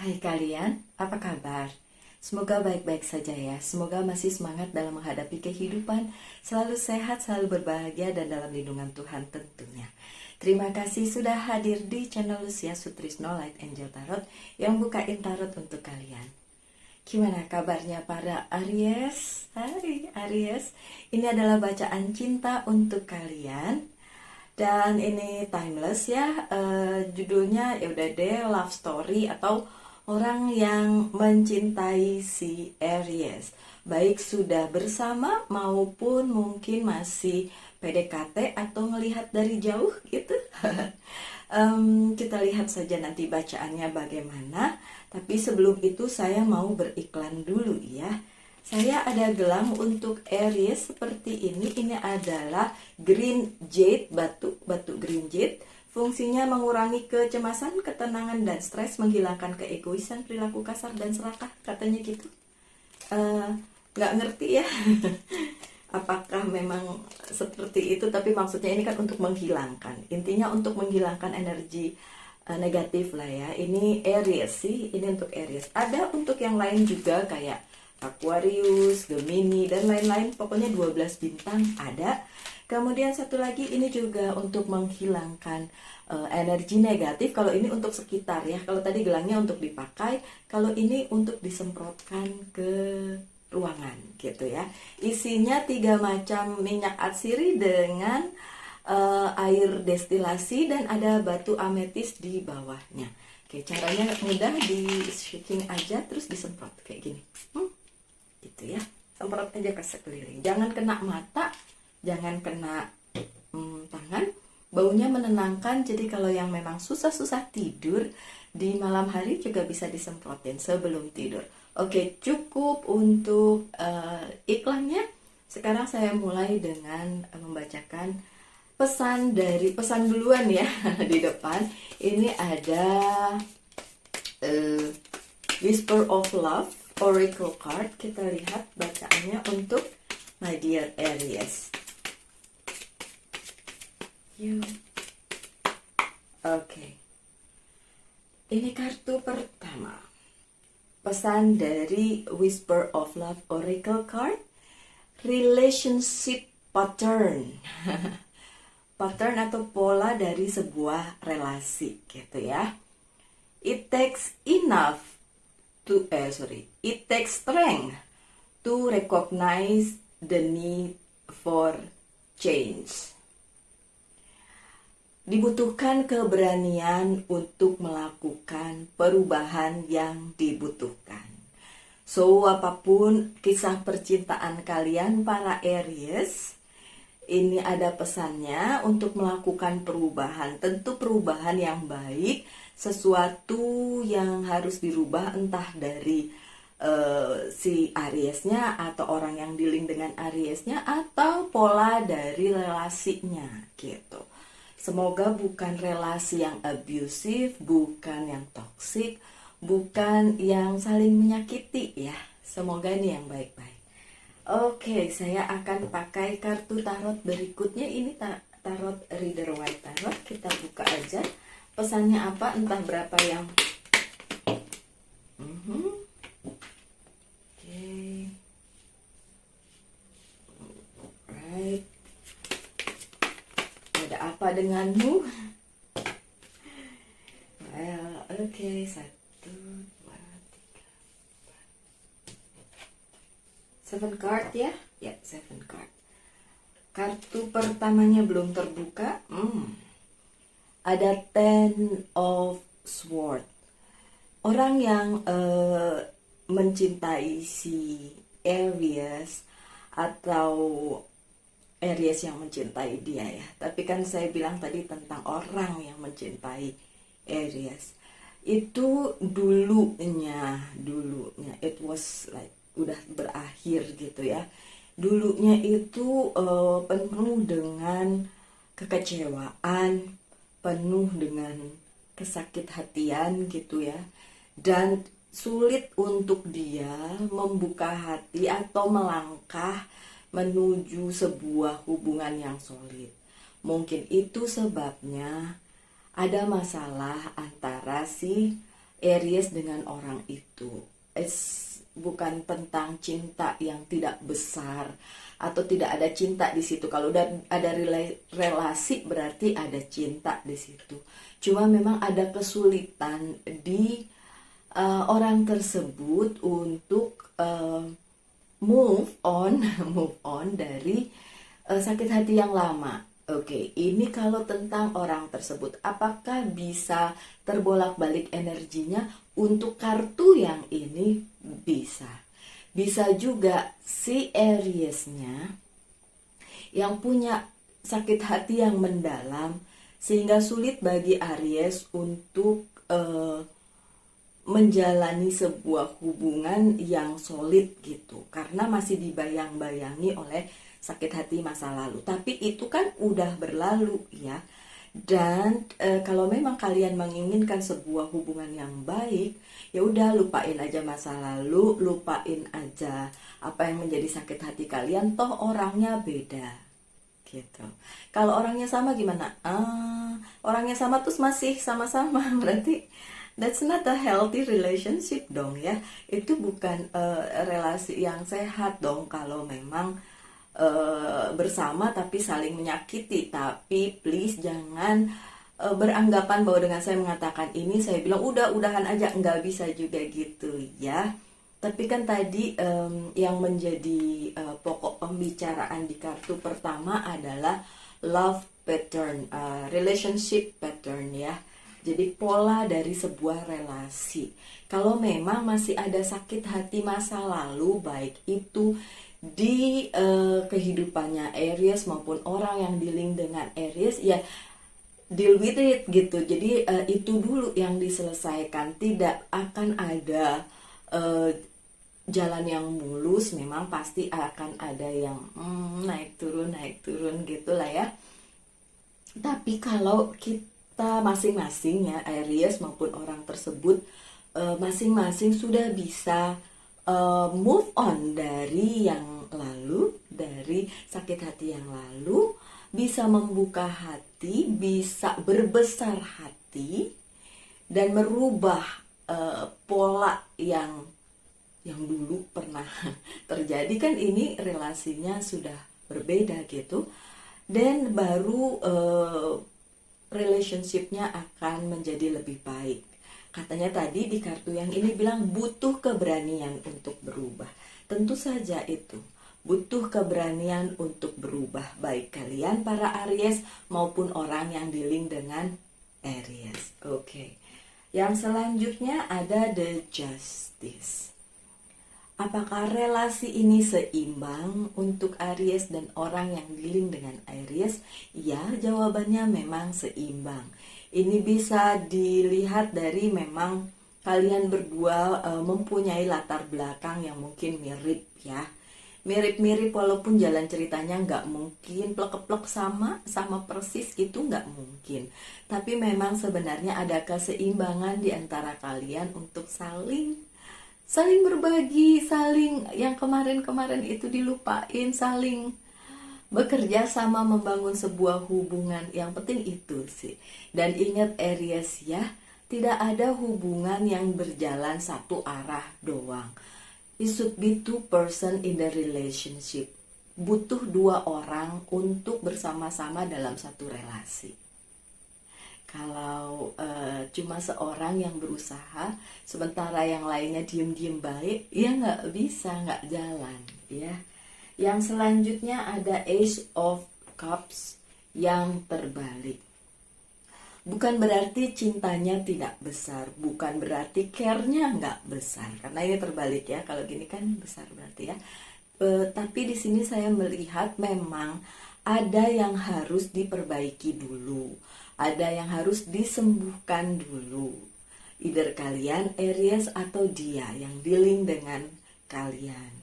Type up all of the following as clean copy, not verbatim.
Hai kalian, apa kabar? Semoga baik-baik saja ya. Semoga masih semangat dalam menghadapi kehidupan, selalu sehat, selalu berbahagia, dan dalam lindungan Tuhan tentunya. Terima kasih sudah hadir di channel Lucia Sutrisno Light Angel Tarot yang bukain tarot untuk kalian. Gimana kabarnya para Aries? Hai Aries, ini adalah bacaan cinta untuk kalian. Dan ini timeless ya, judulnya ya udah deh, love story atau orang yang mencintai si Aries, baik sudah bersama maupun mungkin masih PDKT atau melihat dari jauh gitu. Kita lihat saja nanti bacaannya bagaimana. Tapi sebelum itu saya mau beriklan dulu ya. Saya ada gelang untuk Aries seperti ini. Ini adalah green jade, batu green jade. Fungsinya mengurangi kecemasan, ketenangan, dan stres, menghilangkan keegoisan, perilaku kasar, dan serakah, katanya gitu. Nggak ngerti ya apakah memang seperti itu, tapi maksudnya ini kan untuk menghilangkan. Intinya untuk menghilangkan energi negatif lah ya. Ini Aries sih, ini untuk Aries. Ada untuk yang lain juga kayak Aquarius, Gemini, dan lain-lain. Pokoknya 12 bintang ada. Kemudian satu lagi ini juga untuk menghilangkan energi negatif. Kalau ini untuk sekitar ya. Kalau tadi gelangnya untuk dipakai, kalau ini untuk disemprotkan ke ruangan gitu ya. Isinya 3 macam minyak atsiri dengan air destilasi, dan ada batu ametis di bawahnya. Oke, caranya mudah, di shaking aja terus disemprot kayak gini. Gitu ya. Semprot aja ke sekeliling. Jangan kena mata, jangan kena tangan. Baunya menenangkan, jadi kalau yang memang susah-susah tidur di malam hari juga bisa disemprotin sebelum tidur. Oke, cukup untuk iklannya. Sekarang saya mulai dengan membacakan pesan duluan ya. Di depan ini ada Whisper of Love Oracle card. Kita lihat bacaannya untuk my dear Aries. Oke. Ini kartu pertama. Pesan dari Whisper of Love Oracle card. Relationship pattern. Pattern atau pola dari sebuah relasi gitu ya. It takes strength to recognize the need for change. Dibutuhkan keberanian untuk melakukan perubahan yang dibutuhkan. So, apapun kisah percintaan kalian para Aries, ini ada pesannya untuk melakukan perubahan. Tentu perubahan yang baik, sesuatu yang harus dirubah entah dari si Ariesnya atau orang yang dealing dengan Ariesnya atau pola dari relasinya gitu. Semoga bukan relasi yang abusive, bukan yang toxic, bukan yang saling menyakiti ya. Semoga ini yang baik-baik. Oke, saya akan pakai kartu tarot berikutnya. Ini tarot Reader White Tarot. Kita buka aja. Pesannya apa, entah berapa yang Oke. Alright. Ada apa denganmu? Well, oke. 1, 2, 3, 7 card ya. Ya, 7 card. Kartu pertamanya belum terbuka. Ada 10 of Swords. Orang yang mencintai si Aries atau Aries yang mencintai dia ya. Tapi kan saya bilang tadi tentang orang yang mencintai Aries. Itu dulunya it was like udah berakhir gitu ya. Dulunya itu penuh dengan kekecewaan, penuh dengan kesakit hatian gitu ya. Dan sulit untuk dia membuka hati atau melangkah menuju sebuah hubungan yang solid. Mungkin itu sebabnya ada masalah antara si Aries dengan orang itu. Bukan tentang cinta yang tidak besar atau tidak ada cinta di situ. Kalau udah ada relasi berarti ada cinta di situ. Cuma memang ada kesulitan di orang tersebut untuk move on move on dari sakit hati yang lama. Oke, ini kalau tentang orang tersebut, apakah bisa terbolak-balik energinya untuk kartu yang ini? Bisa juga si Aries-nya yang punya sakit hati yang mendalam sehingga sulit bagi Aries untuk menjalani sebuah hubungan yang solid gitu, karena masih dibayang-bayangi oleh sakit hati masa lalu. Tapi itu kan udah berlalu ya. Dan kalau memang kalian menginginkan sebuah hubungan yang baik, ya udah lupain aja masa lalu, lupain aja apa yang menjadi sakit hati kalian, toh orangnya beda gitu. Kalau orangnya sama gimana? Orangnya sama terus masih sama-sama, berarti that's not a healthy relationship dong ya. Itu bukan relasi yang sehat dong kalau memang bersama tapi saling menyakiti. Tapi please jangan beranggapan bahwa dengan saya mengatakan ini saya bilang udahan aja, nggak bisa juga gitu ya. Tapi kan tadi yang menjadi pokok pembicaraan di kartu pertama adalah love pattern, relationship pattern ya. Jadi pola dari sebuah relasi. Kalau memang masih ada sakit hati masa lalu, baik itu di kehidupannya Aries maupun orang yang dealing dengan Aries, ya deal with it gitu. Jadi itu dulu yang diselesaikan. Tidak akan ada jalan yang mulus. Memang pasti akan ada yang naik turun gitulah ya. Tapi kalau kita masing-masing ya, Aries maupun orang tersebut masing-masing sudah bisa move on dari yang lalu, dari sakit hati yang lalu, bisa membuka hati, bisa berbesar hati dan merubah pola yang dulu pernah terjadi. Kan ini relasinya sudah berbeda gitu, dan baru relationshipnya akan menjadi lebih baik. Katanya tadi di kartu yang ini bilang butuh keberanian untuk berubah. Tentu saja itu butuh keberanian untuk berubah, baik kalian para Aries maupun orang yang dealing dengan Aries. Oke. Yang selanjutnya ada the Justice. Apakah relasi ini seimbang untuk Aries dan orang yang dealing dengan Aries? Ya, jawabannya memang seimbang. Ini bisa dilihat dari memang kalian berdua mempunyai latar belakang yang mungkin mirip ya. Mirip-mirip walaupun jalan ceritanya nggak mungkin plek-plek sama persis gitu, nggak mungkin. Tapi memang sebenarnya ada keseimbangan di antara kalian untuk saling berbagi, saling yang kemarin-kemarin itu dilupain, saling bekerja sama membangun sebuah hubungan. Yang penting itu sih. Dan ingat Aries ya, tidak ada hubungan yang berjalan satu arah doang. It should be two person in the relationship. Butuh dua orang untuk bersama-sama dalam satu relasi. Kalau cuma seorang yang berusaha, sementara yang lainnya diem-diem baik, ya nggak bisa, nggak jalan ya. Yang selanjutnya ada Ace of Cups yang terbalik. Bukan berarti cintanya tidak besar, bukan berarti care-nya nggak besar, karena ini terbalik ya. Kalau gini kan besar berarti ya. Tapi di sini saya melihat memang ada yang harus diperbaiki dulu, ada yang harus disembuhkan dulu. Either kalian Aries atau dia yang dealing dengan kalian.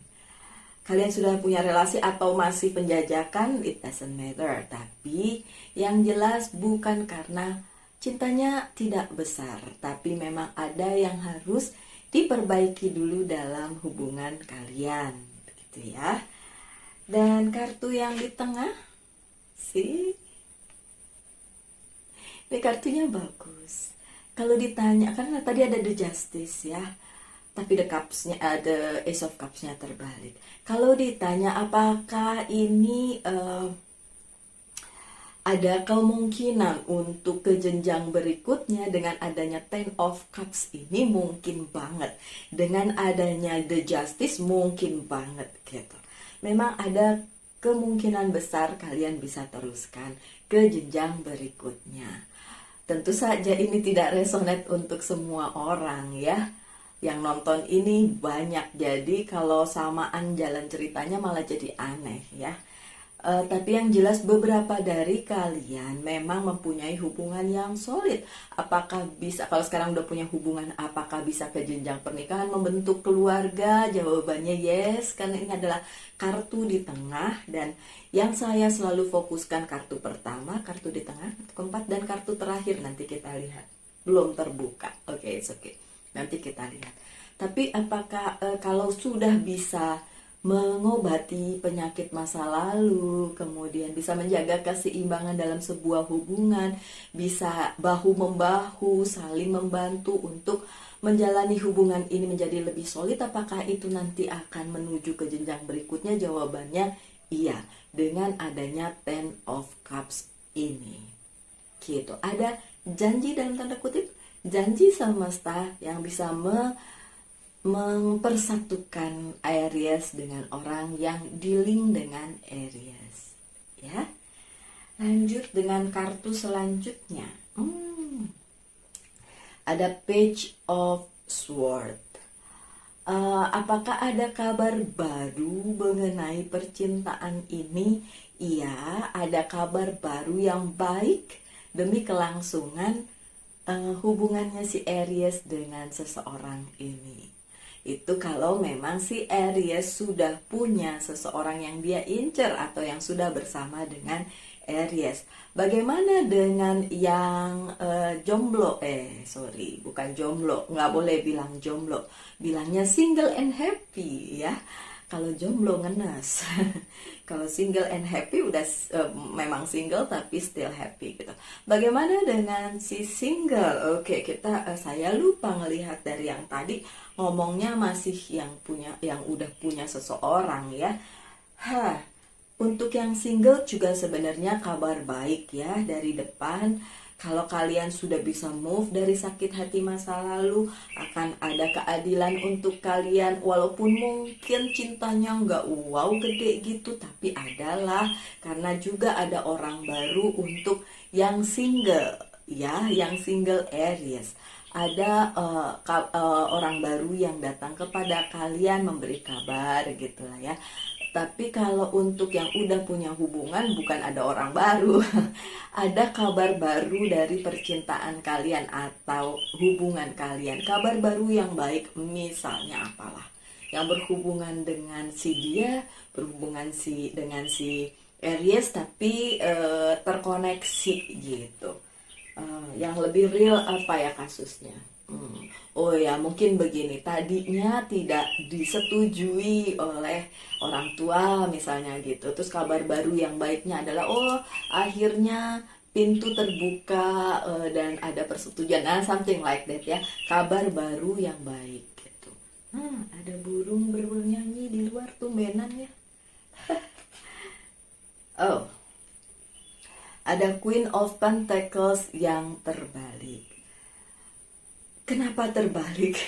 Kalian sudah punya relasi atau masih penjajakan, it doesn't matter. Tapi yang jelas bukan karena cintanya tidak besar, tapi memang ada yang harus diperbaiki dulu dalam hubungan kalian, begitu ya. Dan kartu yang di tengah, sih, ini kartunya bagus. Kalau ditanya, kan tadi ada the justice ya, tapi the cups-nya, the ace of cups-nya terbalik. Kalau ditanya apakah ini ada kemungkinan untuk ke jenjang berikutnya dengan adanya ten of cups ini, mungkin banget. Dengan adanya the justice mungkin banget gitu. Memang ada kemungkinan besar kalian bisa teruskan ke jenjang berikutnya. Tentu saja ini tidak resonate untuk semua orang ya. Yang nonton ini banyak, jadi kalau samaan jalan ceritanya malah jadi aneh ya. Tapi yang jelas beberapa dari kalian memang mempunyai hubungan yang solid. Apakah bisa, kalau sekarang udah punya hubungan, apakah bisa ke jenjang pernikahan, membentuk keluarga? Jawabannya yes, karena ini adalah kartu di tengah. Dan yang saya selalu fokuskan kartu pertama, kartu di tengah, kartu keempat, dan kartu terakhir. Nanti kita lihat, belum terbuka. Oke, it's okay, nanti kita lihat. Tapi apakah kalau sudah bisa mengobati penyakit masa lalu, kemudian bisa menjaga keseimbangan dalam sebuah hubungan, bisa bahu-membahu, saling membantu untuk menjalani hubungan ini menjadi lebih solid, apakah itu nanti akan menuju ke jenjang berikutnya? Jawabannya iya, dengan adanya ten of cups ini. Gitu. Ada janji dalam tanda kutip, janji semesta yang bisa mempersatukan Aries dengan orang yang dealing dengan Aries ya. Lanjut dengan kartu selanjutnya. Ada Page of Swords. Apakah ada kabar baru mengenai percintaan ini? Iya, ada kabar baru yang baik demi kelangsungan hubungannya si Aries dengan seseorang ini. Itu kalau memang si Aries sudah punya seseorang yang dia incer atau yang sudah bersama dengan Aries. Bagaimana dengan yang jomblo? Bukan jomblo, nggak boleh bilang jomblo, bilangnya single and happy ya. Kalau jomblo ngenes. Kalau single and happy udah memang single tapi still happy gitu. Bagaimana dengan si single? Oke, saya lupa ngelihat dari yang tadi ngomongnya masih yang udah punya seseorang ya. Untuk yang single juga sebenarnya kabar baik ya dari depan. Kalau kalian sudah bisa move dari sakit hati masa lalu, akan ada keadilan untuk kalian. Walaupun mungkin cintanya nggak wow gede gitu, tapi adalah karena juga ada orang baru untuk yang single ya, yang single Aries. Ada orang baru yang datang kepada kalian memberi kabar gitu lah ya. Tapi kalau untuk yang udah punya hubungan, bukan ada orang baru. Ada kabar baru dari percintaan kalian atau hubungan kalian. Kabar baru yang baik, misalnya apalah yang berhubungan dengan si dia, berhubungan dengan si Aries, tapi terkoneksi gitu. Yang lebih real apa ya kasusnya? Oh ya, mungkin begini, tadinya tidak disetujui oleh orang tua misalnya gitu. Terus kabar baru yang baiknya adalah akhirnya pintu terbuka dan ada persetujuan. Nah, something like that ya. Kabar baru yang baik gitu. Ada burung bernyanyi di luar, tumbenan ya. Ada Queen of Pentacles yang terbalik. Kenapa terbalik?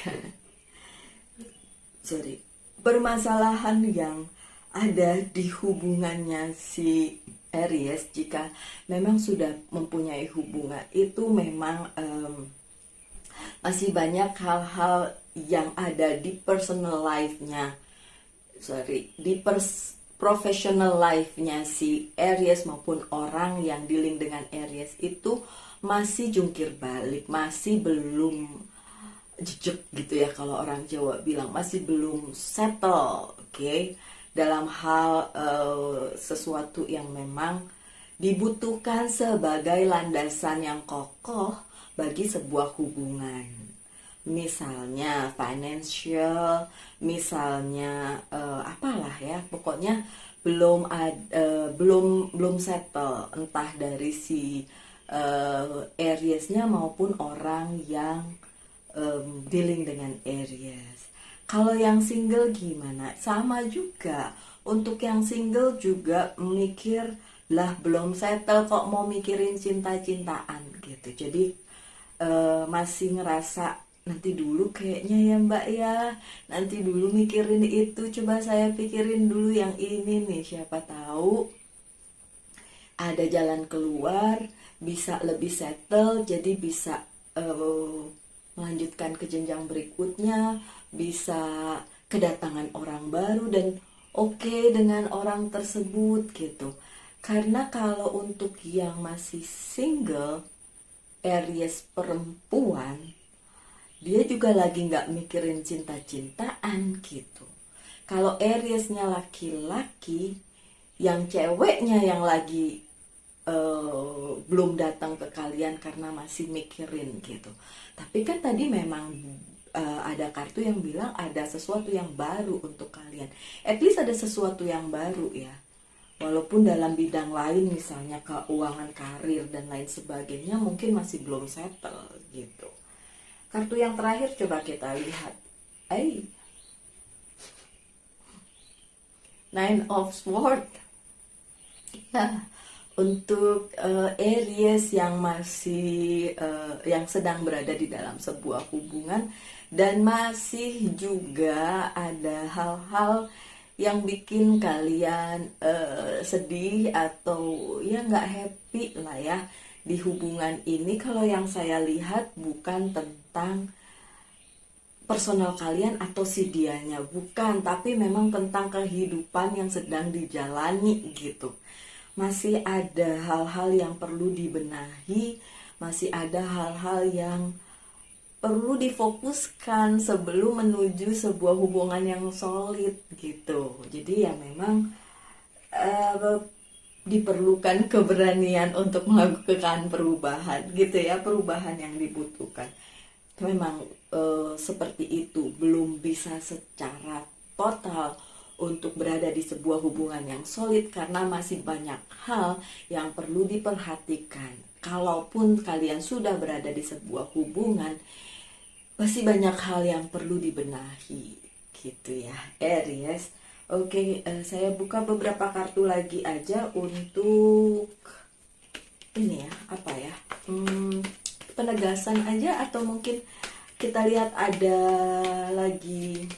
Permasalahan yang ada di hubungannya si Aries, jika memang sudah mempunyai hubungan, itu memang masih banyak hal-hal yang ada di personal life-nya, professional life-nya si Aries maupun orang yang dealing dengan Aries itu masih jungkir balik, masih belum jejak gitu ya, kalau orang Jawa bilang masih belum settle, okay? Dalam hal sesuatu yang memang dibutuhkan sebagai landasan yang kokoh bagi sebuah hubungan. Misalnya financial, misalnya apalah ya, pokoknya belum settle, entah dari si Aries-nya maupun orang yang dealing dengan Aries. Kalau yang single gimana? Sama juga. Untuk yang single juga mikir lah belum settle kok mau mikirin cinta-cintaan gitu. Jadi masih ngerasa nanti dulu kayaknya ya mbak ya, nanti dulu mikirin itu, coba saya pikirin dulu yang ini nih, siapa tahu ada jalan keluar, bisa lebih settle, jadi bisa melanjutkan ke jenjang berikutnya, bisa kedatangan orang baru dan oke dengan orang tersebut gitu. Karena kalau untuk yang masih single, Aries perempuan, dia juga lagi nggak mikirin cinta-cintaan gitu. Kalau Ariesnya laki-laki, yang ceweknya yang lagi belum datang ke kalian karena masih mikirin gitu. Tapi kan tadi memang ada kartu yang bilang ada sesuatu yang baru untuk kalian. At least ada sesuatu yang baru ya. Walaupun dalam bidang lain misalnya keuangan, karir dan lain sebagainya mungkin masih belum settle gitu. Kartu yang terakhir coba kita lihat. Nine of Swords. Ya, untuk Aries yang masih yang sedang berada di dalam sebuah hubungan dan masih juga ada hal-hal yang bikin kalian sedih atau ya nggak happy lah ya di hubungan ini. Kalau yang saya lihat bukan tentang personal kalian atau si dianya, bukan, tapi memang tentang kehidupan yang sedang dijalani gitu. Masih ada hal-hal yang perlu dibenahi, masih ada hal-hal yang perlu difokuskan sebelum menuju sebuah hubungan yang solid gitu. Jadi ya memang diperlukan keberanian untuk melakukan perubahan gitu ya, perubahan yang dibutuhkan. Memang seperti itu, belum bisa secara total untuk berada di sebuah hubungan yang solid karena masih banyak hal yang perlu diperhatikan. Kalaupun kalian sudah berada di sebuah hubungan, masih banyak hal yang perlu dibenahi gitu ya, Aries. Oke, saya buka beberapa kartu lagi aja untuk ini ya, apa ya, penegasan aja, atau mungkin kita lihat ada lagi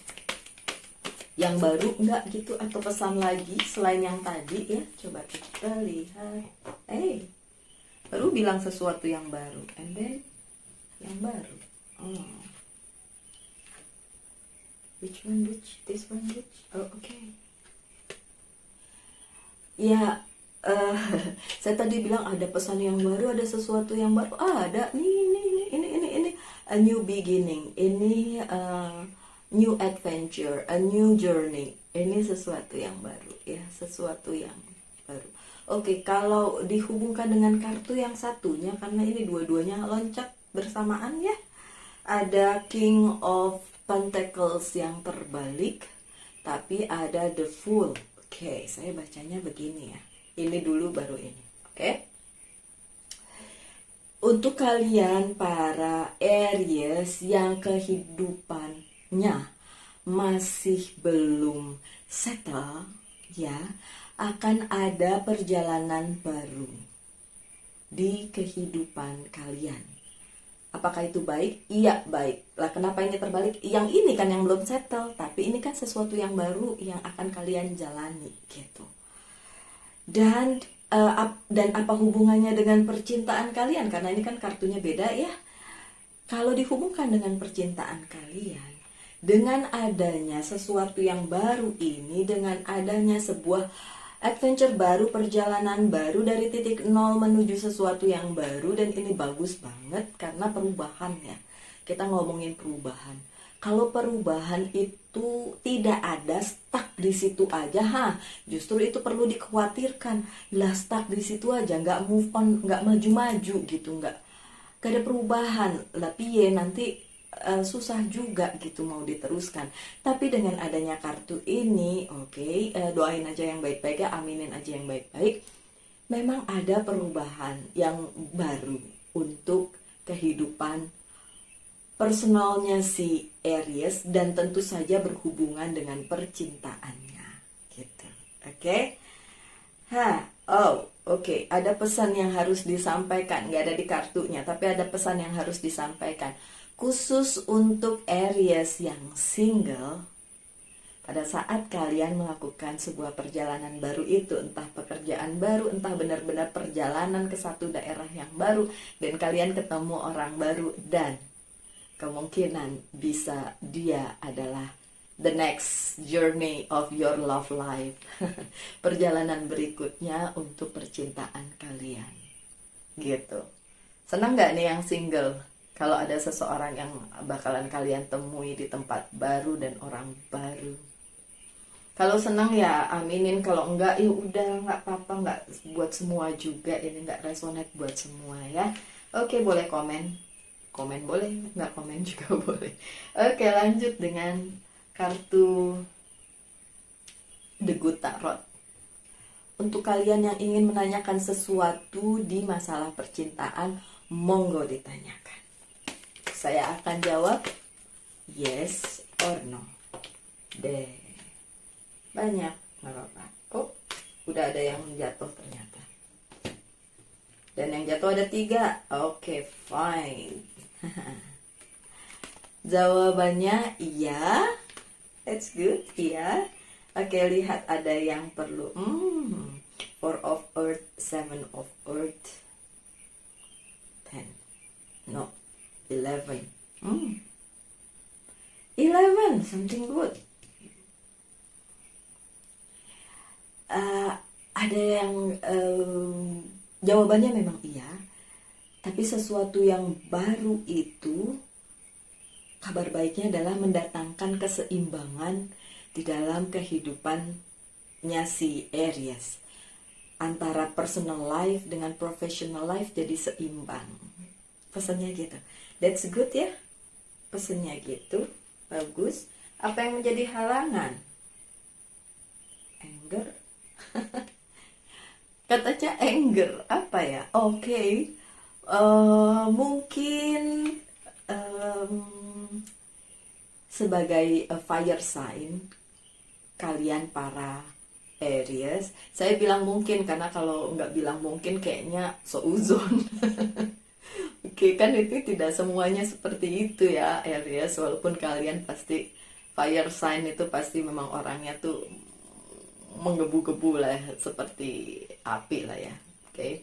yang baru enggak gitu, atau pesan lagi selain yang tadi ya. Coba kita lihat. Baru bilang sesuatu yang baru, and then yang baru. Which one, which? This one, which? Oh, okay. Ya, saya tadi bilang ada pesan yang baru, ada sesuatu yang baru. Ada ini a new beginning. Ini new adventure, a new journey. Ini sesuatu yang baru ya, sesuatu yang baru. Oke, kalau dihubungkan dengan kartu yang satunya, karena ini dua-duanya loncat bersamaan ya. Ada King of Pentacles yang terbalik, tapi ada The Fool. Oke, saya bacanya begini ya. Ini dulu baru ini. Oke. Untuk kalian para Aries yang kehidupannya masih belum settle ya, akan ada perjalanan baru di kehidupan kalian. Apakah itu baik? Iya, baik. Lah kenapa ini terbalik? Yang ini kan yang belum settle, tapi ini kan sesuatu yang baru yang akan kalian jalani gitu. Dan apa hubungannya dengan percintaan kalian? Karena ini kan kartunya beda ya. Kalau dihubungkan dengan percintaan kalian, dengan adanya sesuatu yang baru ini, dengan adanya sebuah adventure baru, perjalanan baru dari titik nol menuju sesuatu yang baru, dan ini bagus banget karena perubahan ya. Kita ngomongin perubahan. Kalau perubahan itu tidak ada stuck di situ aja, justru itu perlu dikhawatirkan. Lah stuck di situ aja, nggak move on, nggak maju-maju gitu, nggak ada perubahan. Lah piye nanti susah juga gitu mau diteruskan. Tapi dengan adanya kartu ini, doain aja yang baik-baik ya, aminin aja yang baik-baik. memang ada perubahan yang baru untuk kehidupan personalnya si Aries dan tentu saja berhubungan dengan percintaannya gitu. Oke? Oke. Ada pesan yang harus disampaikan. Nggak ada di kartunya, tapi ada pesan yang harus disampaikan. Khusus untuk Aries yang single, pada saat kalian melakukan sebuah perjalanan baru itu, entah pekerjaan baru, entah benar-benar perjalanan ke satu daerah yang baru, dan kalian ketemu orang baru, dan kemungkinan bisa dia adalah the next journey of your love life. Perjalanan berikutnya untuk percintaan kalian. Gitu. Senang gak nih yang single? Kalau ada seseorang yang bakalan kalian temui di tempat baru dan orang baru. Kalau senang ya aminin, kalau enggak ya udah nggak apa-apa, nggak buat semua juga, ini nggak resonate buat semua ya. Oke, boleh komen boleh, nggak komen juga boleh. Oke, lanjut dengan kartu The Good Tarot. Untuk kalian yang ingin menanyakan sesuatu di masalah percintaan, monggo ditanyakan. Saya akan jawab yes or no. Deh, banyak, nggak apa-apa. Oh, udah ada yang jatuh ternyata. Dan yang jatuh ada 3. Oke, fine. Jawabannya iya. That's good, iya. Oke, lihat ada yang perlu. 4 of Earth, 7 of Earth, 10. No, 11. 11, something good. Ada yang jawabannya memang iya, tapi sesuatu yang baru itu, kabar baiknya adalah mendatangkan keseimbangan di dalam kehidupannya si Aries. Antara personal life dengan professional life jadi seimbang. Pesannya gitu. That's good ya. Pesannya gitu. Bagus. Apa yang menjadi halangan? Anger. Katanya anger. Apa ya? Oke. Mungkin sebagai fire sign, kalian para Aries, saya bilang mungkin karena kalau nggak bilang mungkin kayaknya seuzon. Oke, kan itu tidak semuanya seperti itu ya Aries, walaupun kalian pasti fire sign itu pasti memang orangnya tuh menggebu-gebu lah, seperti api lah ya. Oke.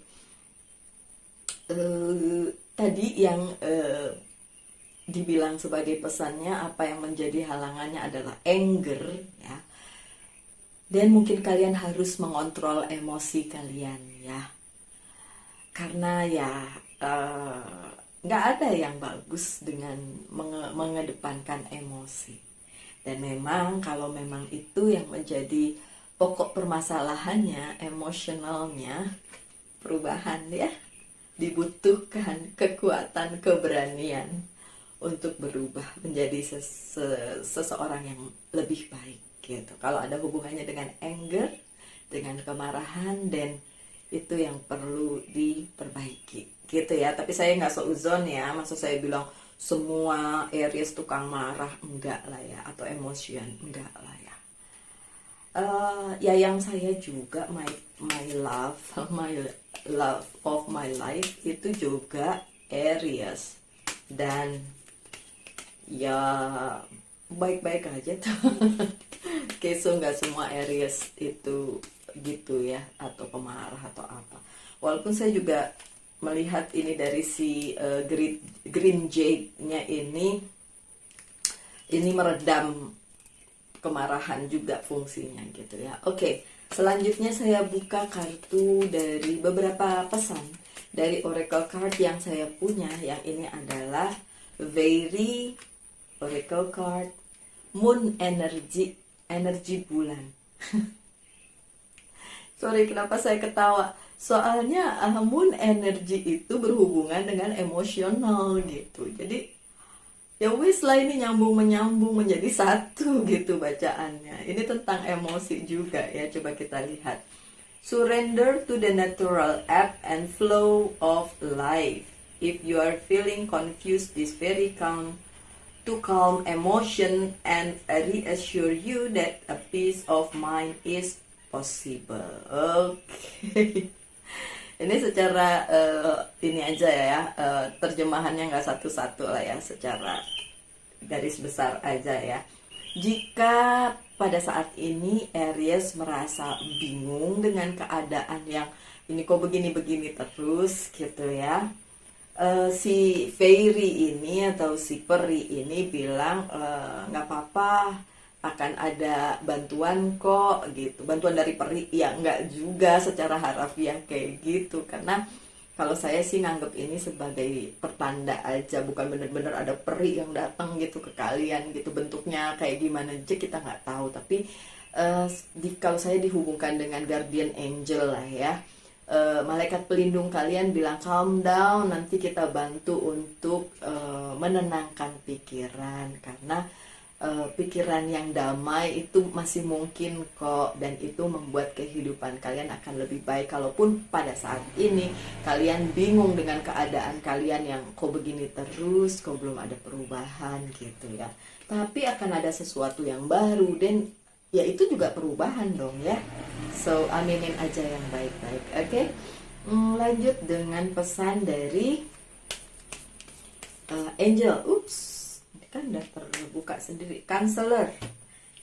Tadi yang dibilang sebagai pesannya, apa yang menjadi halangannya adalah anger ya. Dan mungkin kalian harus mengontrol emosi kalian ya. Karena ya nggak ada yang bagus dengan mengedepankan emosi. Dan memang kalau memang itu yang menjadi pokok permasalahannya, emosionalnya, perubahan ya, dibutuhkan kekuatan, keberanian untuk berubah menjadi seseorang yang lebih baik gitu. Kalau ada hubungannya dengan anger, dengan kemarahan, dan itu yang perlu diperbaiki gitu ya. Tapi saya nggak seuzon ya, maksud saya bilang semua Aries tukang marah, enggak lah ya, atau emotion, enggak lah ya. Ya yang saya juga my love of my life itu juga Aries, dan ya baik-baik aja tuh. Oke, so nggak semua Aries itu gitu ya, atau pemarah atau apa. Walaupun saya juga melihat ini dari si Green Jade-nya ini meredam kemarahan juga fungsinya gitu ya. Oke, selanjutnya saya buka kartu dari beberapa pesan dari Oracle card yang saya punya. Yang ini adalah Very Oracle card Moon energi bulan. Sorry, kenapa saya ketawa? Soalnya moon energy itu berhubungan dengan emosional gitu. Jadi ya wis lah, ini nyambung-menyambung menjadi satu gitu bacaannya. Ini tentang emosi juga ya, coba kita lihat. Surrender to the natural ebb and flow of life. If you are feeling confused, this very calm to calm emotion and reassure you that a peace of mind is possible. Oke. Ini secara ini aja ya, terjemahannya nggak satu-satu lah ya, secara garis besar aja ya. Jika pada saat ini Aries merasa bingung dengan keadaan yang ini kok begini-begini terus gitu ya, si fairy ini atau si peri ini bilang nggak apa-apa, akan ada bantuan kok gitu, bantuan dari peri ya, nggak juga secara harafiah kayak gitu, karena kalau saya sih nganggep ini sebagai pertanda aja, bukan bener-bener ada peri yang datang gitu ke kalian gitu, bentuknya kayak gimana aja kita nggak tahu, tapi kalau saya dihubungkan dengan guardian angel lah ya, malaikat pelindung kalian bilang calm down, nanti kita bantu untuk menenangkan pikiran, karena pikiran yang damai itu masih mungkin kok, dan itu membuat kehidupan kalian akan lebih baik. Kalaupun pada saat ini kalian bingung dengan keadaan kalian yang kok begini terus, kok belum ada perubahan gitu ya, tapi akan ada sesuatu yang baru, dan ya itu juga perubahan dong ya. So aminin aja yang baik-baik. Oke. Lanjut dengan pesan dari angel. Kan udah terbuka sendiri. Counselor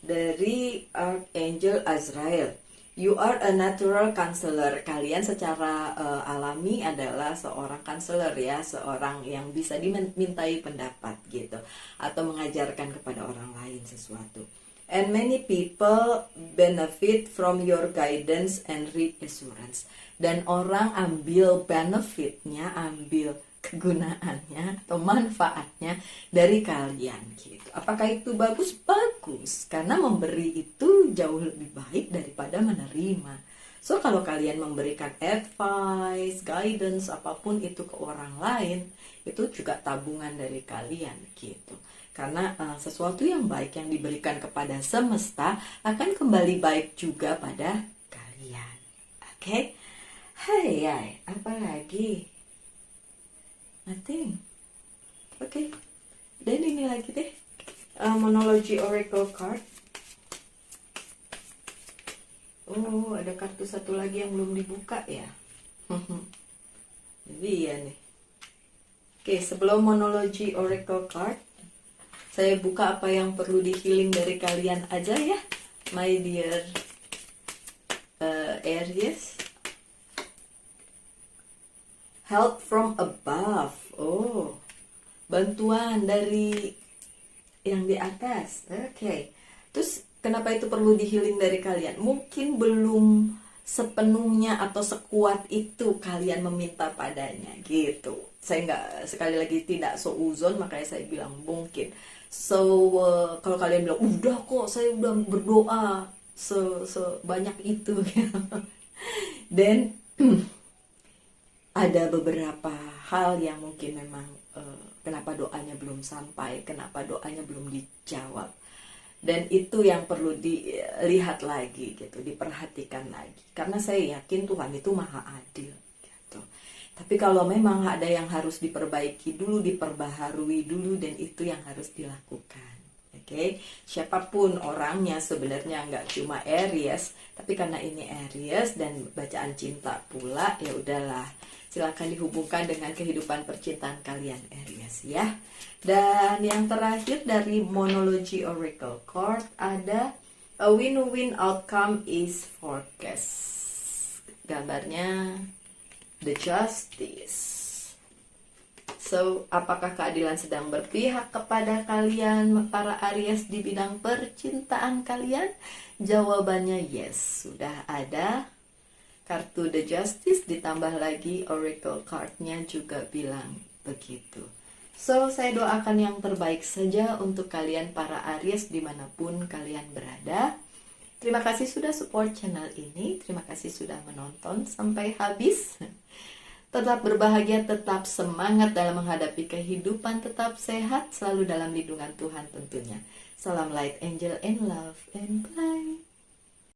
dari Archangel Azrael. You are a natural counselor. Kalian secara alami adalah seorang counselor ya, seorang yang bisa dimintai pendapat gitu, atau mengajarkan kepada orang lain sesuatu. And many people benefit from your guidance and reassurance. Dan orang ambil benefitnya, ambil kegunaannya atau manfaatnya dari kalian gitu. Apakah itu bagus? Bagus, karena memberi itu jauh lebih baik daripada menerima. So kalau kalian memberikan advice, guidance, apapun itu ke orang lain, itu juga tabungan dari kalian gitu. Karena sesuatu yang baik yang diberikan kepada semesta akan kembali baik juga pada kalian. Oke? Hai, apa lagi? Nothing. Oke. Dan ini lagi deh, Monology Oracle card. Oh, ada kartu satu lagi yang belum dibuka ya. Jadi ya nih. Oke, sebelum Monology Oracle card, saya buka apa yang perlu di healing dari kalian aja ya, my dear Aries. Help from above. Oh, bantuan dari yang di atas. Oke. Terus kenapa itu perlu di healing dari kalian? Mungkin belum sepenuhnya atau sekuat itu kalian meminta padanya gitu. Saya nggak, sekali lagi tidak seuzon, makanya saya bilang mungkin. So kalau kalian bilang udah kok saya udah berdoa sebanyak itu. Dan ada beberapa hal yang mungkin memang kenapa doanya belum sampai, kenapa doanya belum dijawab. Dan itu yang perlu dilihat lagi gitu, diperhatikan lagi. Karena saya yakin Tuhan itu maha adil gitu. Tapi kalau memang ada yang harus diperbaiki dulu, diperbaharui dulu, dan itu yang harus dilakukan. Oke, siapapun orangnya sebenarnya nggak cuma Aries, tapi karena ini Aries dan bacaan cinta pula, ya udahlah. Silakan dihubungkan dengan kehidupan percintaan kalian Aries ya. Dan yang terakhir dari Monology Oracle card ada a win-win outcome is forecast. Gambarnya the justice. So, apakah keadilan sedang berpihak kepada kalian para Aries di bidang percintaan kalian? Jawabannya yes, sudah ada kartu The Justice, ditambah lagi Oracle card-nya juga bilang begitu. So, saya doakan yang terbaik saja untuk kalian para Aries dimanapun kalian berada. Terima kasih sudah support channel ini, terima kasih sudah menonton sampai habis. Tetap berbahagia, tetap semangat dalam menghadapi kehidupan, tetap sehat, selalu dalam lindungan Tuhan tentunya. Salam light, angel, and love, and bye.